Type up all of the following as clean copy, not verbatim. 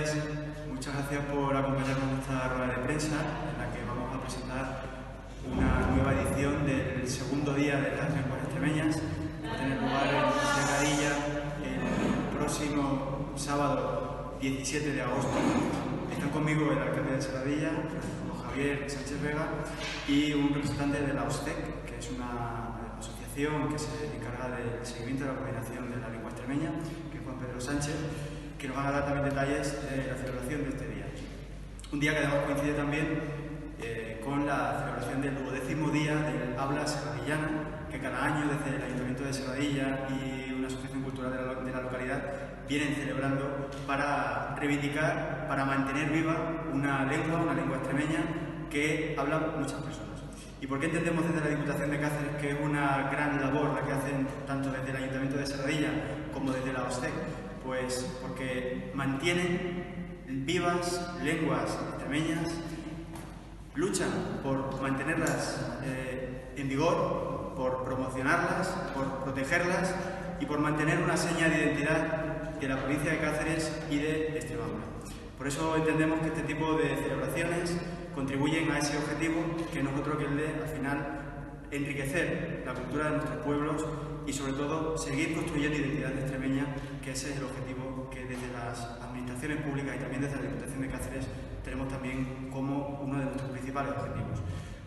días, muchas gracias por acompañarnos en esta rueda de prensa en la que vamos a presentar una nueva edición del segundo día de las lenguas extremeñas que va a tener lugar en Serradilla el próximo sábado 17 de agosto. Están conmigo el alcalde de Serradilla, Javier Sánchez Vega, y un representante de la OSTEC, que es una asociación que se encarga del seguimiento de la coordinación de la lengua extremeña, que es Juan Pedro Sánchez, que nos van a dar también detalles de la celebración de este día. Un día que además coincide también con la celebración del 12º día del habla serradillana, que cada año desde el Ayuntamiento de Serradilla y una asociación cultural de la localidad vienen celebrando para reivindicar, para mantener viva una lengua extremeña que hablan muchas personas. ¿Y por qué entendemos desde la Diputación de Cáceres que es una gran labor la que hacen tanto desde el Ayuntamiento de Serradilla como desde la OSTEC? Pues porque mantienen vivas lenguas extremeñas, luchan por mantenerlas en vigor, por promocionarlas, por protegerlas y por mantener una seña de identidad de la provincia de Cáceres y de Extremadura. Por eso entendemos que este tipo de celebraciones contribuyen a ese objetivo que nosotros queremos, al final, enriquecer la cultura de nuestros pueblos y sobre todo seguir construyendo identidad extremeña, que ese es el objetivo que desde las administraciones públicas y también desde la Diputación de Cáceres tenemos también como uno de nuestros principales objetivos.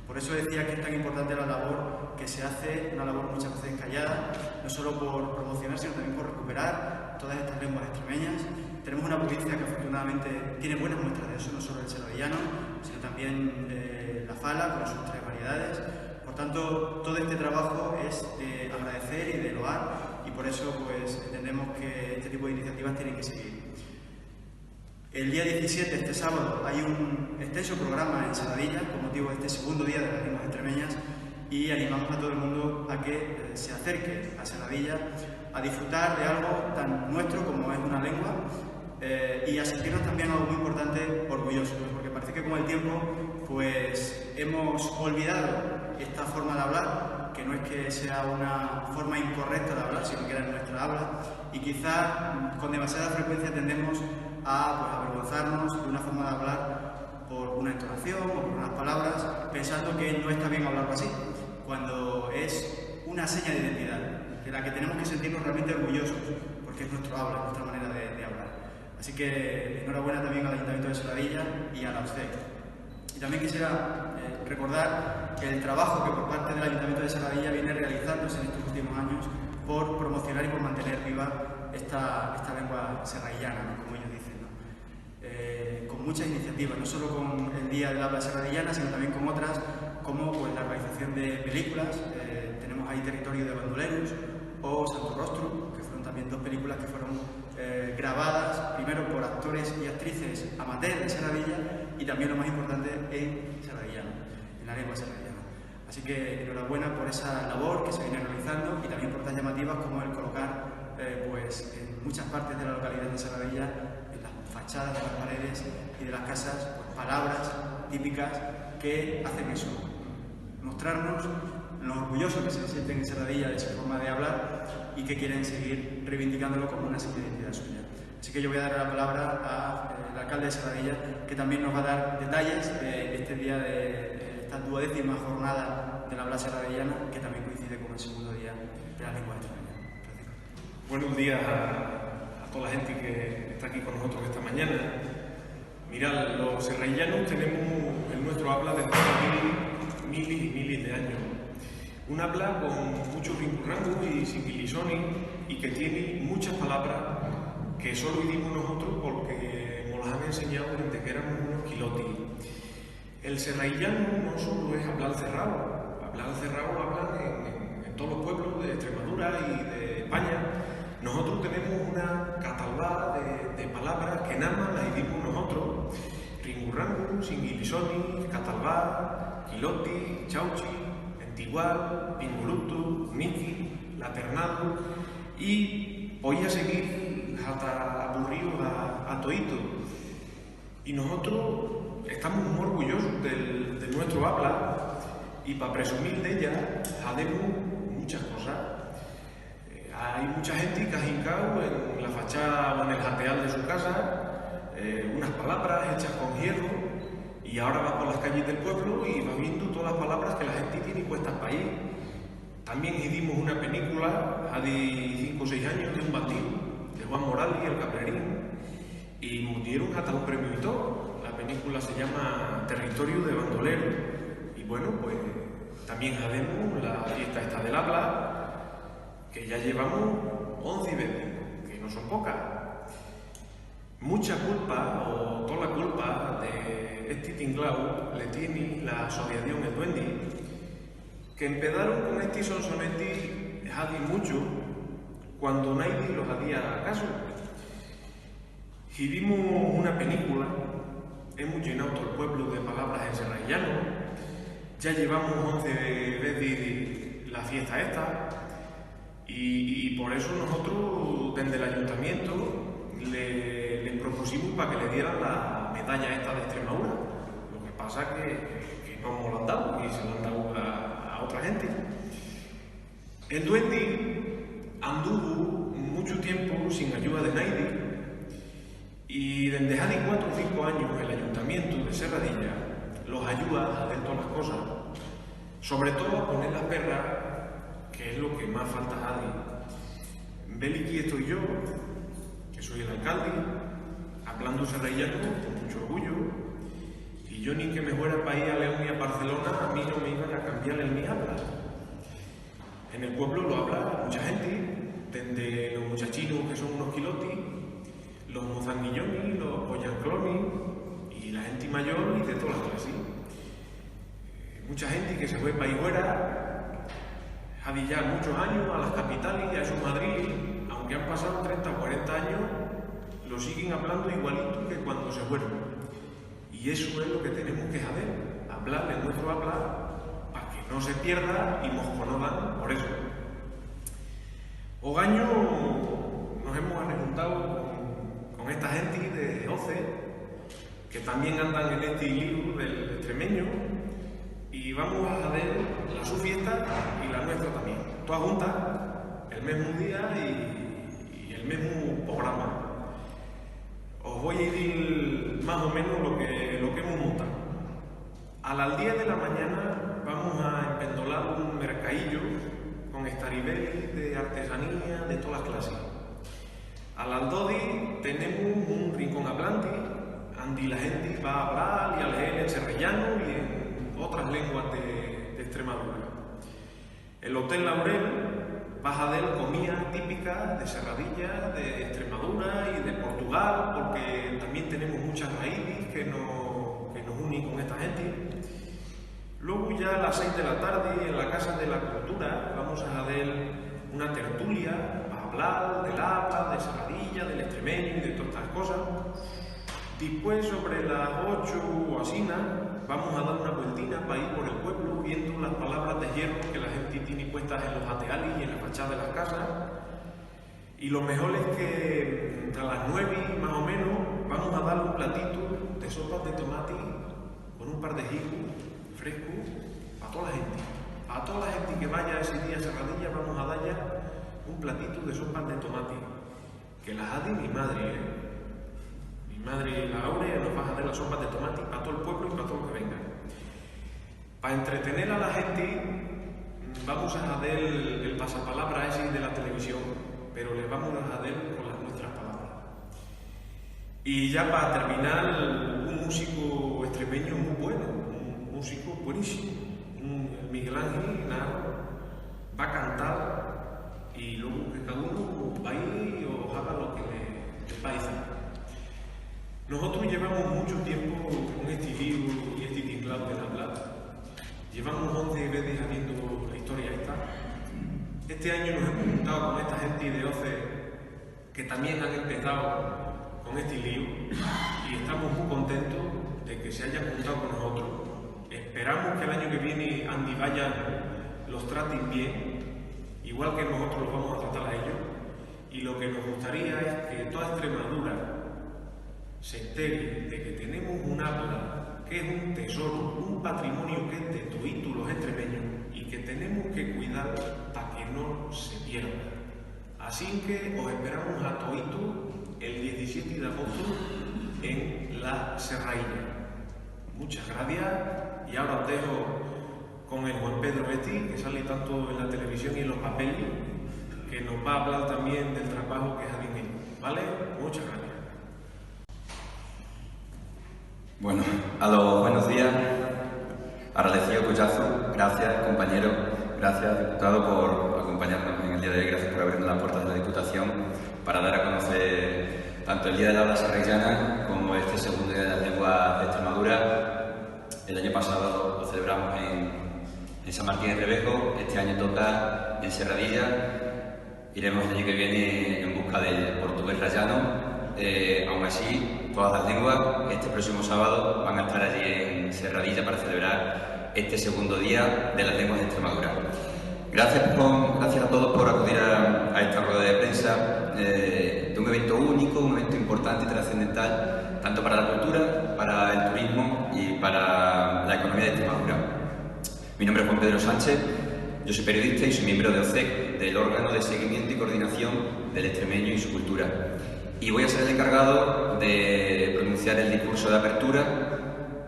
Por eso decía que es tan importante la labor que se hace, una labor muchas veces callada, no solo por promocionar, sino también por recuperar todas estas lenguas extremeñas. Tenemos una provincia que afortunadamente tiene buenas muestras de eso, no solo el serradillano, sino también la fala, con sus 3 variedades. Por tanto, todo este trabajo es de agradecer y de loar, y por eso pues entendemos que este tipo de iniciativas tienen que seguir. El día 17, este sábado, hay un extenso programa en Serradilla con motivo de este segundo día de las lenguas extremeñas, y animamos a todo el mundo a que se acerque a Serradilla a disfrutar de algo tan nuestro como es una lengua, y a sentirnos también algo muy importante, orgullosos, porque parece que con el tiempo pues hemos olvidado esta forma de hablar, que no es que sea una forma incorrecta de hablar, sino que era nuestra habla, y quizás con demasiada frecuencia tendemos a avergonzarnos de una forma de hablar por una entonación o por unas palabras, pensando que no está bien hablarlo así, cuando es una seña de identidad, de la que tenemos que sentirnos realmente orgullosos, porque es nuestro habla, nuestra manera de hablar. Así que enhorabuena también al Ayuntamiento de Serradilla y a la OSTEC. Y también quisiera recordar el trabajo que por parte del Ayuntamiento de Serradilla viene realizándose en estos últimos años por promocionar y por mantener viva esta lengua serradillana, ¿no?, como ellos dicen, ¿no? Con muchas iniciativas, no solo con el Día del Habla Serradillana, sino también con otras, como pues, la realización de películas. Tenemos ahí Territorio de Bandoleros o Santo Rostro, que fueron también 2 películas que fueron grabadas primero por actores y actrices amateurs de Serradilla y también, lo más importante, en serradillano, en la lengua serradillana. Así que enhorabuena por esa labor que se viene realizando y también por tan llamativas como el colocar pues, en muchas partes de la localidad de Serradilla, en las fachadas de las paredes y de las casas, pues, palabras típicas que hacen eso, mostrarnos lo orgullosos que se sienten en Serradilla de su forma de hablar y que quieren seguir reivindicándolo como una seña de identidad suya. Así que yo voy a dar la palabra al alcalde de Serradilla, que también nos va a dar detalles de este día, de esta 12ª jornada del habla serradillana, que también coincide con el segundo día de la lengua extremeña. Buenos días a toda la gente que está aquí con nosotros esta mañana. Mirad, los serradillanos tenemos en nuestro habla desde miles y miles de años. Un habla con muchos rincurrangos y similisones y que tiene muchas palabras que solo vivimos nosotros porque nos las han enseñado desde que éramos unos quilotis. El serradillano no solo es hablar cerrado. Hablar cerrado hablan en todos los pueblos de Extremadura y de España. Nosotros tenemos una catalá de palabras que nada más las vivimos nosotros. Ringurrango, singuilisoni, catalá, quiloti, chauchi, entigual, pinguluto, miki, laternado, y voy a seguir hasta aburrido a toito. Y nosotros estamos muy orgullosos de nuestro habla, y para presumir de ella hacemos muchas cosas. Hay mucha gente que ha hincado en la fachada o en el jateal de su casa unas palabras hechas con hierro, y ahora va por las calles del pueblo y va viendo todas las palabras que la gente tiene puestas para ahí. También hicimos una película hace 5 o 6 años de un bandido, de Juan Morales y el Caplerín, y nos dieron hasta un premio y todo. La película se llama Territorio de Bandolero. Y bueno, pues también hacemos la fiesta esta del habla, que ya llevamos 11 veces, que no son pocas. Mucha culpa, o toda la culpa de este tinglao le tiene la asociación El Duendi, que empezaron con este sonsonetti hace mucho, cuando nadie los hacía caso. Y vimos una película, hemos llenado todo el pueblo de palabras en serrallano, ya llevamos 11 veces la fiesta esta, y por eso nosotros desde el ayuntamiento le propusimos para que le dieran la medalla esta de Extremadura. Lo que pasa es que no nos lo han dado y se lo han dado a otra gente. El Duendi anduvo mucho tiempo sin ayuda de nadie, y desde hace 4 o 5 años el ayuntamiento de Serradilla los ayuda a hacer todas las cosas, sobre todo a poner las perras, que es lo que más falta a nadie. Beliqui estoy yo, que soy el alcalde, hablando serrallano con mucho orgullo, y yo ni que me fuera para ir a León y a Barcelona, a mí no me iban a cambiar el mi habla. En el pueblo lo habla mucha gente, desde los muchachinos que son unos quilotis, los mozanguillones, los pollanclones y la gente mayor y de todas las clases. Mucha gente que se fue para ahí fuera, hace ya muchos años, a las capitales y a esos Madrid, aunque han pasado 30 o 40 años, lo siguen hablando igualito que cuando se fueron. Y eso es lo que tenemos que saber, hablar en nuestro habla para que no se pierda y nos conozcan por eso. Ogaño nos hemos rejuntado con esta gente de OCE, que también andan en este lío del extremeño, y vamos a hacer la su fiesta y la nuestra también, todas juntas, el mismo día y el mismo programa. Os voy a decir más o menos lo que hemos montado. A las 10 de la mañana vamos a empendolar un mercadillo con estaribel de artesanía de todas las clases. A las 12 tenemos un rincón hablante, donde la gente va a hablar y a leer en serrallano y en otras lenguas de Extremadura. El Hotel Laurel va a hacer comida típica de Serradilla, de Extremadura y de Portugal, porque también tenemos muchas raíces que nos unen con esta gente. Luego ya a las 6 de la tarde en la Casa de la Cultura vamos a hacer una tertulia para hablar del habla, de Serradilla, del extremeño y de todas estas cosas. Después, sobre las 8 o así, vamos a dar una vueltina para ir por el pueblo viendo las palabras de hierro que la gente tiene puestas en los ateales y en la fachada de las casas. Y lo mejor es que a las 9 más o menos vamos a dar un platito de sopas de tomate con un par de higos frescos para toda la gente. A toda la gente que vaya ese día a Serradilla vamos a dar ya un platito de sopas de tomate, que las hace mi madre, Mi madre, la Aurea, nos va a hacer las sopas de tomate para todo el pueblo y para todo lo que venga. Para entretener a la gente vamos a hacer el pasapalabra ese de la televisión, pero les vamos a hacer con las nuestras palabras. Y ya para terminar, un músico extremeño muy bueno, un músico buenísimo, Miguel Ángel Naro, va a cantar y luego que cada uno baile o haga lo que le parezca. Nosotros llevamos mucho tiempo con este lío y este tinglado del hablar. Llevamos 11 veces haciendo la historia esta. Este año nos hemos juntado con esta gente de OCE que también han empezado con este lío y estamos muy contentos de que se hayan juntado con nosotros. Esperamos que el año que viene Andy Vayan los traten bien, igual que nosotros los vamos a tratar a ellos, y lo que nos gustaría es que toda Extremadura se entere de que tenemos un habla que es un tesoro, un patrimonio que es de toditos los extremeños y que tenemos que cuidar para que no se pierda. Así que os esperamos a toditos el 17 de agosto en la serrailla. Muchas gracias y ahora os dejo con el Juan Pedro Betty, que sale tanto en la televisión y en los papeles, que nos va a hablar también del trabajo que hacen ellos. ¿Vale? Muchas gracias. Bueno, a los buenos días. Agradecido Cuchazo, gracias compañero, gracias diputado por acompañarnos en el día de hoy, gracias por abrirnos las puertas de la Diputación para dar a conocer tanto el Día del Habla Serrellana como este segundo Día de las Lenguas de Extremadura. El año pasado lo celebramos en San Martín de Revejo, este año toca en Serradilla, iremos el año que viene en busca del portugués rayano. Aún así, todas las lenguas este próximo sábado van a estar allí en Serradilla para celebrar este segundo día de las lenguas de Extremadura. Gracias a todos por acudir a esta rueda de prensa de un evento único, un evento importante y trascendental, tanto para la cultura, para el turismo y para la economía de Extremadura. Mi nombre es Juan Pedro Sánchez, yo soy periodista y soy miembro de OCEC, del órgano de seguimiento y coordinación del extremeño y su cultura. Y voy a ser el encargado de pronunciar el discurso de apertura,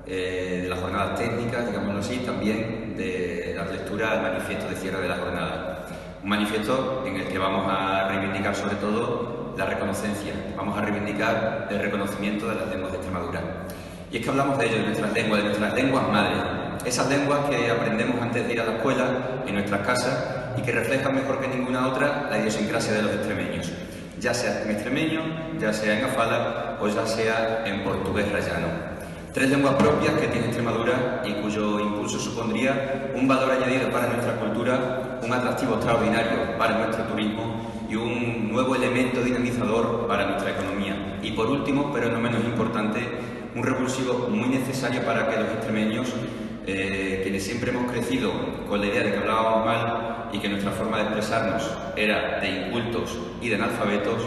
de las jornadas técnicas, digámoslo así, también de dar lectura al manifiesto de cierre de la jornada. Un manifiesto en el que vamos a reivindicar sobre todo la reconocencia, vamos a reivindicar el reconocimiento de las lenguas de Extremadura. Y es que hablamos de ello, de nuestras lenguas madres, esas lenguas que aprendemos antes de ir a la escuela, en nuestras casas, y que reflejan mejor que ninguna otra la idiosincrasia de los extremeños, ya sea en extremeño, ya sea en afala o ya sea en portugués rayano. Tres lenguas propias que tiene Extremadura y cuyo impulso supondría un valor añadido para nuestra cultura, un atractivo extraordinario para nuestro turismo y un nuevo elemento dinamizador para nuestra economía. Y por último, pero no menos importante, un revulsivo muy necesario para que los extremeños, quienes siempre hemos crecido con la idea de que hablábamos mal y que nuestra forma de expresarnos era de incultos y de analfabetos,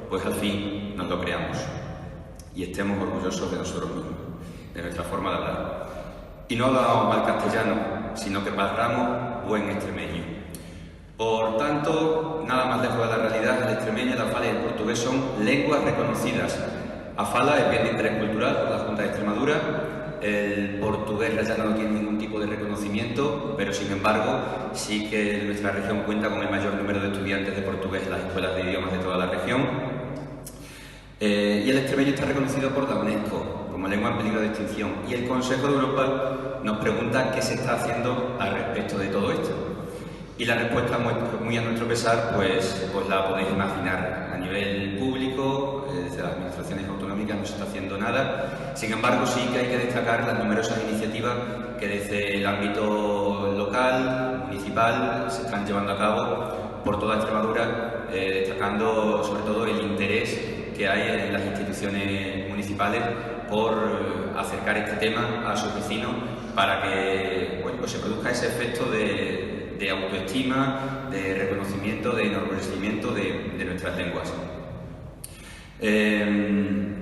pues al fin nos lo creamos y estemos orgullosos de nosotros mismos, de nuestra forma de hablar. Y no hablamos mal castellano, sino que parlamos buen extremeño. Por tanto, nada más lejos de la realidad, el extremeño, el afala y el portugués son lenguas reconocidas. Afala es bien de interés cultural por la Junta de Extremadura. El portugués rayano no tiene ningún tipo de reconocimiento, pero sin embargo sí que nuestra región cuenta con el mayor número de estudiantes de portugués en las escuelas de idiomas de toda la región. Y el extremeño está reconocido por la UNESCO como lengua en peligro de extinción. Y el Consejo de Europa nos pregunta qué se está haciendo al respecto de todo esto. Y la respuesta, muy a nuestro pesar, pues la podéis imaginar. A nivel público, desde las administraciones autonómicas no se está haciendo nada. Sin embargo, sí que hay que destacar las numerosas iniciativas que desde el ámbito local, municipal, se están llevando a cabo por toda Extremadura, destacando sobre todo el interés que hay en las instituciones municipales por acercar este tema a sus vecinos para que pues se produzca ese efecto de autoestima, de reconocimiento, de enorgullecimiento de nuestras lenguas.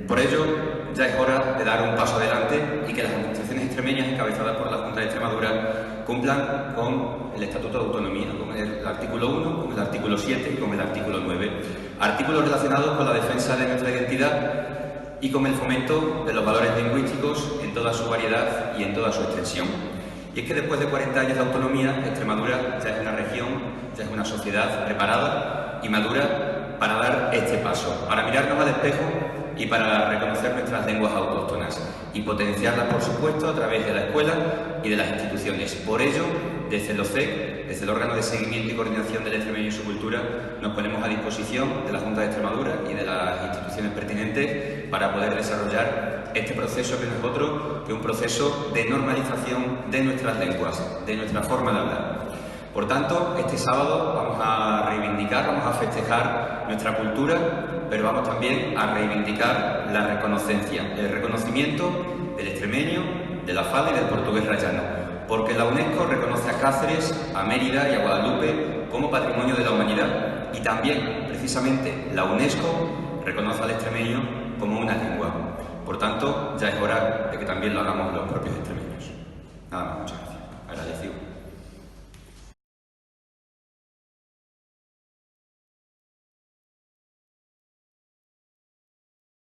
Por ello, ya es hora de dar un paso adelante y que las administraciones extremeñas encabezadas por la Junta de Extremadura cumplan con el Estatuto de Autonomía, con el artículo 1, con el artículo 7 y con el artículo 9. Artículos relacionados con la defensa de nuestra identidad y con el fomento de los valores lingüísticos en toda su variedad y en toda su extensión. Y es que después de 40 años de autonomía, Extremadura ya es una región, ya es una sociedad preparada y madura para dar este paso, para mirarnos al espejo y para reconocer nuestras lenguas autóctonas y potenciarlas, por supuesto, a través de la escuela y de las instituciones. Por ello, desde el OCEC, desde el órgano de seguimiento y coordinación del extremeño y su cultura, nos ponemos a disposición de la Junta de Extremadura y de las instituciones pertinentes para poder desarrollar este proceso que no es otro que un proceso de normalización de nuestras lenguas, de nuestra forma de hablar. Por tanto, este sábado vamos a reivindicar, vamos a festejar nuestra cultura, pero vamos también a reivindicar la reconocencia, el reconocimiento del extremeño, del afala y del portugués rayano, porque la UNESCO reconoce a Cáceres, a Mérida y a Guadalupe como patrimonio de la humanidad y también, precisamente, la UNESCO reconoce al extremeño como una lengua. Por tanto, ya es hora de que también lo hagamos los propios extremeños. Nada más, muchas gracias. Agradecido.